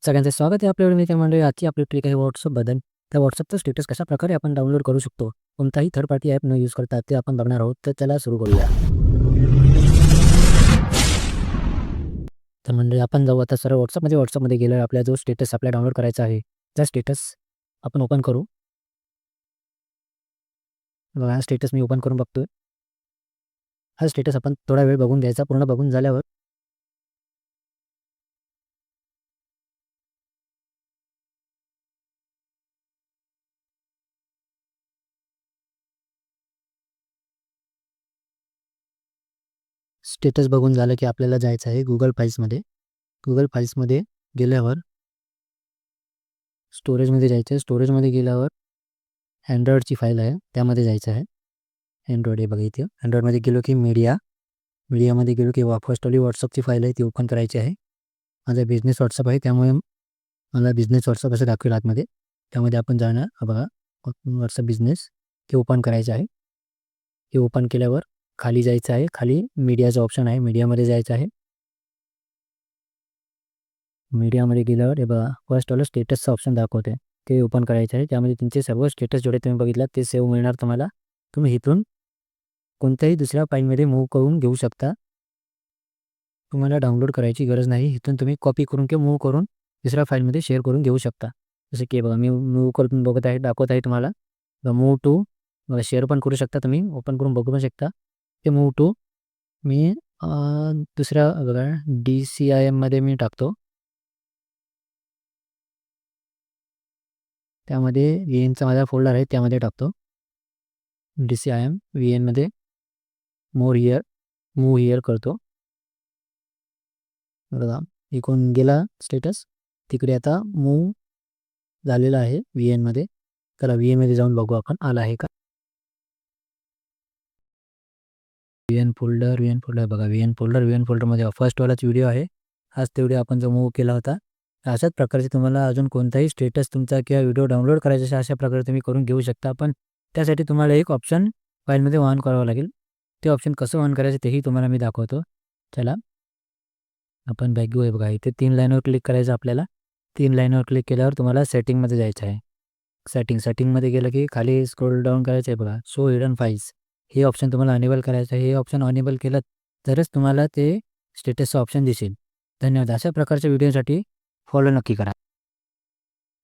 सगळ्यांचं स्वागत आहे आपल्या मित्र मंडळी. आजची आपली ट्रिक आहे WhatsAppबद्दल. त्या WhatsAppचं स्टेटस कशाप्रकारे आपण डाउनलोड करू शकतो, कोणताही थर्ड पार्टी ॲप न यूज करता, ते आपण बघणार आहोत. तर चला सुरू करूया. तर मंडळी आपण जाऊ आता सरळ WhatsAppमध्ये गेल्यावर आपला जो स्टेटस आपल्याला डाउनलोड करायचा आहे, त्या स्टेटस आपण ओपन करू. बघा हा स्टेटस मी ओपन करून बघतोय. हा स्टेटस आपण थोडा वेळ बघून घ्यायचा. पूर्ण बघून झाल्यावर स्टेटस बघून झालं की आपल्याला जायचं आहे Google फाईल्समध्ये. Google फाईल्समध्ये गेल्यावर स्टोरेजमध्ये जायचं आहे. स्टोरेजमध्ये गेल्यावर अँड्रॉइडची फाईल आहे त्यामध्ये जायचं आहे. अँड्रॉइड आहे बघा इथे. अँड्रॉइडमध्ये गेलो की मीडियामध्ये गेलो की फर्स्टली WhatsAppची फाईल आहे ती ओपन करायची आहे. माझा बिझनेस WhatsApp आहे त्यामुळे मला बिझनेस WhatsApp असं दाखवेल आतमध्ये. त्यामध्ये आपण जाणार बघा WhatsApp बिझनेस ते ओपन करायचं आहे. ते ओपन केल्यावर खाली जायचं आहे. खाली मीडियाचा ऑप्शन आहे. मीडियामध्ये जायचं आहे. मीडियामध्ये गेल्यावर हे बघा फर्स्टवालं स्टेटसचं ऑप्शन दाखवते ते ओपन करायचं आहे. त्यामध्ये तुमचे सर्व स्टेटस जेवढे तुम्ही बघितलात ते सेव्ह मिळणार तुम्हाला. तुम्ही इथून कोणत्याही दुसऱ्या फाईलमध्ये मूव्ह करून घेऊ शकता. तुम्हाला डाउनलोड करायची गरज नाही. इथून तुम्ही कॉपी करून किंवा मूव्ह करून दुसऱ्या फाईलमध्ये शेअर करून घेऊ शकता. जसं की बघा मी मूव्ह करून बघत आहे दाखवत आहे तुम्हाला. मूव्ह टू शेअर पण करू शकता तुम्ही. ओपन करून बघू पण शकता. ते मूव्ह टू मी दुसऱ्या बघा DCIMमध्ये मी टाकतो. त्यामध्ये VNचा माझा फोल्डर आहे त्यामध्ये टाकतो. DCIM VNमध्ये मूव्ह हिअर करतो. बघा इकडून गेला स्टेटस तिकडे आता मूव्ह झालेला आहे VNमध्ये. चला VNमध्ये जाऊन बघू आपण आला आहे का. VN फोल्डर बघा VN फोल्डरमध्ये फर्स्टवालाच व्हिडिओ आहे. हाच ते व्हिडिओ आपण जो मूव्ह केला होता. अशाच प्रकारचे तुम्हाला अजून कोणताही स्टेटस तुमचा किंवा व्हिडिओ डाउनलोड करायचा असेल अशा प्रकारे तुम्ही करून घेऊ शकता. पण त्यासाठी तुम्हाला एक ऑप्शन फाईलमध्ये ऑन करावं लागेल. ते ऑप्शन कसं ऑन करायचं तेही तुम्हाला मी दाखवतो. चला आपण बॅक घेऊया. बघा इथे 3 लाईनवर क्लिक करायचं आपल्याला. 3 लाईनवर क्लिक केल्यावर तुम्हाला सेटिंगमध्ये जायचं आहे. सेटिंगमध्ये गेलं की खाली स्क्रोल डाऊन करायचं आहे बघा शो हिडन फाईल्स हे ऑप्शन तुम्हाला अनेबल करायचं आहे. हे ऑप्शन अनेबल केलं तरच तुम्हाला ते स्टेटसचं ऑप्शन दिसेल. धन्यवाद. अशा प्रकारच्या व्हिडिओसाठी फॉलो नक्की करा.